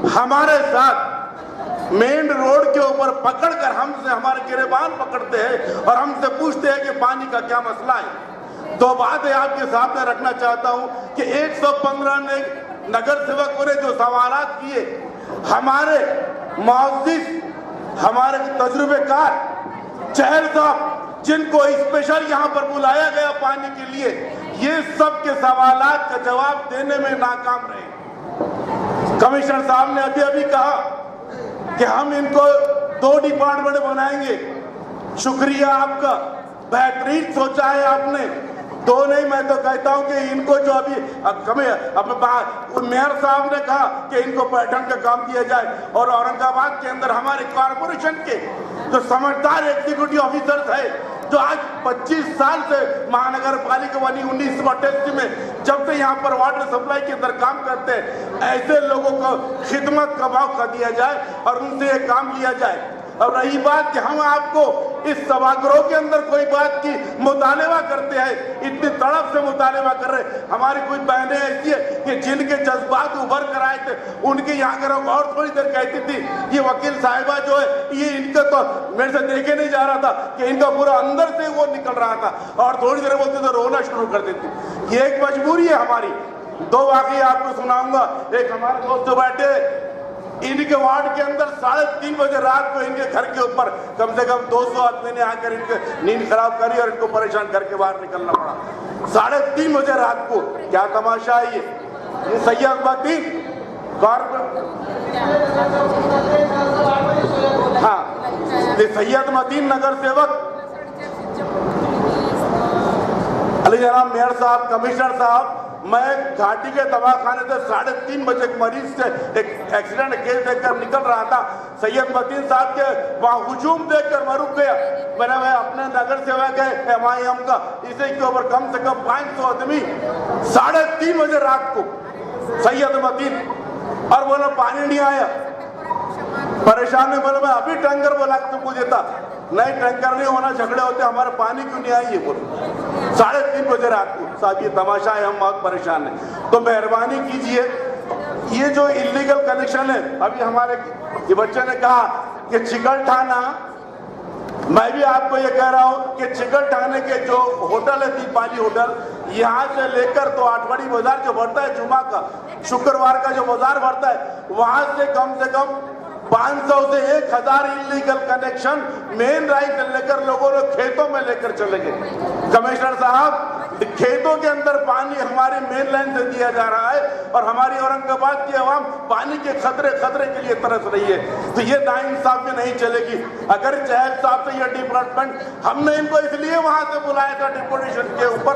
हमारे साथ main road के ऊपर पकड़कर हमसे हमारे गिरेबान पकड़ते हैं और हमसे पूछते हैं कि पानी का क्या मसला है। तो बात है आपके सामने रखना चाहता हूं कि 115 ने नगर सेवकों ने जो सवालात किए, हमारे मुअज़्ज़िज़, हमारे तजुर्बेकार चहल साहब, जिनको स्पेशल यहाँ पर बुलाया गया पानी के लिए, ये सब के सवालात का जवाब देने में नाकाम रहे। कमिश्नर साहब ने अभी अभी कहा कि हम इनको 2 डिपार्टमेंट बनाएंगे। शुक्रिया आपका, बेहतरीन सोचा है आपने। 2 नहीं, मैं तो कहता हूं कि इनको जो अभी मेयर साहब ने कहा कि इनको पर्यटन का काम दिया जाए और औरंगाबाद के अंदर हमारे कॉरपोरेशन के जो समझदार एग्जीक्यूटिव ऑफिसर्स है, जो आज 25 साल से महानगर पालिका बनी 1988 में, जब से यहाँ पर वाटर सप्लाई के अंदर काम करते हैं, ऐसे लोगों को खिदमत का मौका दिया जाए और उनसे ये काम लिया जाए। और रही बात कि हम आपको इस सभागृह के अंदर कोई बात की मुतालबा करते हैं, इतनी तड़प से मुतालबा कर रहे। हमारी कुछ बहनें ऐसी है कि जिनके जज्बात उभर कर आए थे, उनके यहाँ अगर हम और थोड़ी देर कहती थी, ये वकील साहिबा जो है, ये इनका तो मेरे से देखे नहीं जा रहा था कि इनका पूरा अंदर से वो निकल रहा था और थोड़ी देर बोलते तो रोना शुरू कर देती। ये एक मजबूरी है हमारी। 2 वाकई आपको सुनाऊंगा। एक हमारे दोस्त बैठे, इनके वार्ड के अंदर 3:30 बजे रात को इनके घर के ऊपर कम से कम 200 आदमी ने आकर इनके नींद खराब करी और इनको परेशान करके बाहर निकलना पड़ा। 3:30 बजे रात को। क्या तमाशा है ये सैयद मतीन सैयद मतीन नगर सेवक, अली जनाब मेयर साहब, कमिश्नर साहब, मैं घाटी के दवाखाने से 3:30 बजे एक मरीज से एक एक्सीडेंट केस देखकर निकल रहा था। सैयद मतीन साहब के वहां हुजूम देखकर मैं रुक गया। मैंने मैं अपने नगर सेवक है MIM का, इसी के ऊपर कम से कम 500 आदमी 3:30 बजे रात को सैयद मतीन, और बोला पानी नहीं आया। परेशान है, बोले मैं अभी टैंकर बोला तुमको देता। नहीं, टैंकर नहीं होना, झगड़े होते, हमारे पानी क्यों नहीं आई ये बोलो। 3:30 बजे रात को। साहब ये तमाशा है, हम बहुत परेशान हैं। तो मेहरबानी कीजिए, ये जो इलीगल कनेक्शन है, अभी हमारे ये बच्चे ने कहा कि चिकलठाना, मैं भी आपको ये कह रहा हूँ कि चिकलठाने के जो होटल है दीपाली होटल, यहाँ से लेकर तो आठवाड़ी बाजार जो बढ़ता है जुमा का, शुक्रवार का जो बाजार बढ़ता है, वहां से कम 500 से 1000 इलीगल कनेक्शन मेन राइट से लेकर लोगों ने खेतों में लेकर चले गए। कमिश्नर साहब, खेतों के अंदर पानी हमारे मेन लाइन से दिया जा रहा है और हमारी औरंगाबाद की आवाम पानी के खतरे के लिए तरस रही है। तो ये नाइंसाफी नहीं चलेगी। अगर चहल साहब से ये डिपार्टमेंट, हमने इनको इसलिए वहां से बुलाया था डिपोटेशन के ऊपर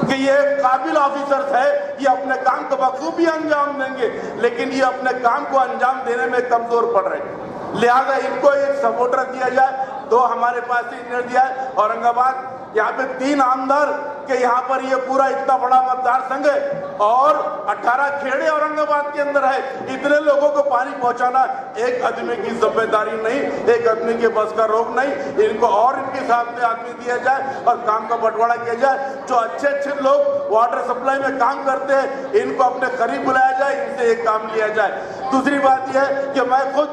कि ये काबिल ऑफिसर्स है, ये अपने काम को बखूबी अंजाम देंगे, लेकिन ये अपने काम को अंजाम देने में कमजोर पड़ रहे हैं। लिहाजा इनको एक सपोर्टर दिया जाए। 2 हमारे पास इंजीनियर दिया है। औरंगाबाद यहाँ पे 3 आमदार के यहाँ पर ये पूरा इतना बड़ा मतदार संघ है और 18 खेड़े औरंगाबाद के अंदर है। इतने लोगों को पानी पहुंचाना एक आदमी की जिम्मेदारी नहीं, एक आदमी के बस का रोग नहीं। इनको और इनके साथ में आदमी दिया जाए और काम का बंटवारा किया जाए। जो अच्छे लोग वाटर सप्लाई में काम करते हैं, इनको अपने करीब बुलाया जाए, इनसे एक काम लिया जाए। दूसरी बात यह है कि मैं खुद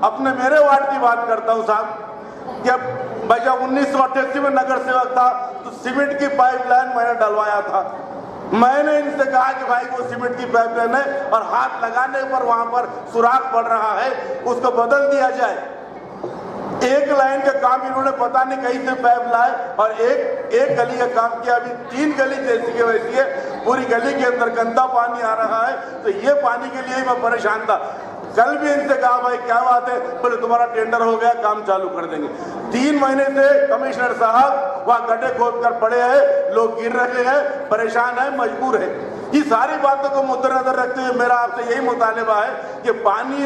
अपने मेरे वार्ड की बात करता हूँ साहब, कि मैं जब 1988 में नगर सेवक था तो सीमेंट की पाइपलाइन मैंने डलवाया था। मैंने इनसे कहा कि भाई वो सीमेंट की पाइपलाइन है और हाथ लगाने पर वहां पर सुराख पड़ रहा है, उसको बदल दिया जाए। एक लाइन का काम इन्होंने पता नहीं कहीं से पाइप लाए और एक गली का काम किया। अभी 3 गली जैसी के वैसी है, पूरी गली के अंदर गंदा पानी आ रहा है। तो ये पानी के लिए मैं परेशान था। कल भी इनसे कहा भाई क्या बात है, बोले तुम्हारा टेंडर हो गया, काम चालू कर देंगे। 3 महीने से कमिश्नर साहब वहाँ गड्ढे खोद कर पड़े हैं, लोग गिर रहे हैं, परेशान है, मजबूर है। ये सारी बातों को मद्देनजर रखते हुए मेरा आपसे यही मुतालिबा है कि पानी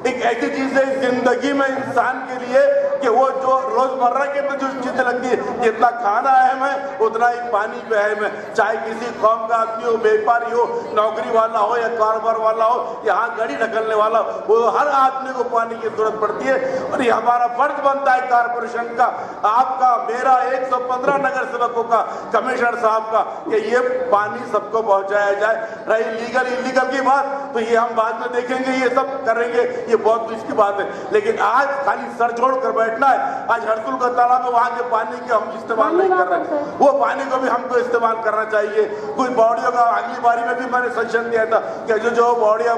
एक ऐसी चीज है जिंदगी में इंसान के लिए कि वो जो रोजमर्रा के अंदर जो चीजें लगती है, जितना खाना अहम है उतना ही पानी भी अहम है। चाहे किसी कौम का आदमी हो, व्यापारी हो, नौकरी वाला हो या कारोबार वाला हो, यहाँ गाड़ी ढकलने वाला हो, वो हर आदमी को पानी की जरूरत पड़ती है। और ये हमारा फर्ज बनता है कारपोरेशन का, आपका, मेरा, 115 नगर सेवकों का, कमिश्नर साहब का, कि ये पानी सबको पहुंचाया जाए। रही लीगल इलीगल की बात, तो ये हम बाद में देखेंगे, ये सब करेंगे, ये बहुत इसकी बात है। लेकिन आज खाली सर छोड़ कर बैठना है। आज हरसुल का तालाब है, वहां के पानी के हम इस्तेमाल नहीं कर रहे, वो पानी को भी हमको इस्तेमाल करना चाहिए। कुछ बॉडियों का अगली बारी में भी मैंने सजेशन दिया था कि जो बॉडियां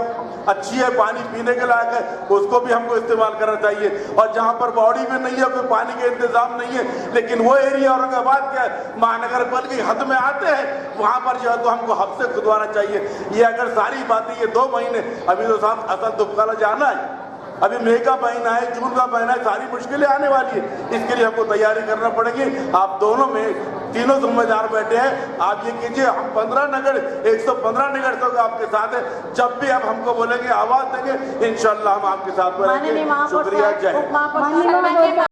अच्छी है, पानी पीने के लायक है, उसको भी हमको इस्तेमाल करना चाहिए। और जहां पर बॉडी में नहीं है, कोई पानी के इंतजाम नहीं है, लेकिन वो एरिया औरंगाबाद के महानगर पालिका की हद में आते हैं, वहां पर जो है तो हमको हद से खुदवाना चाहिए। ये अगर सारी बातें, ये 2 महीने अभी तो साहब असल दुबकाला जाना है, अभी मई का महीना है, जून का महीना है, सारी मुश्किलें आने वाली है। इसके लिए हमको तैयारी करना पड़ेगी। आप दोनों में तीनों जिम्मेदार बैठे हैं। आप ये कीजिए, हम 15 नगर 115 नगर तक आपके साथ है। जब भी आप हमको बोलेंगे, आवाज देंगे, इंशाल्लाह हम आपके साथ रहेंगे। शुक्रिया, जय हिंद।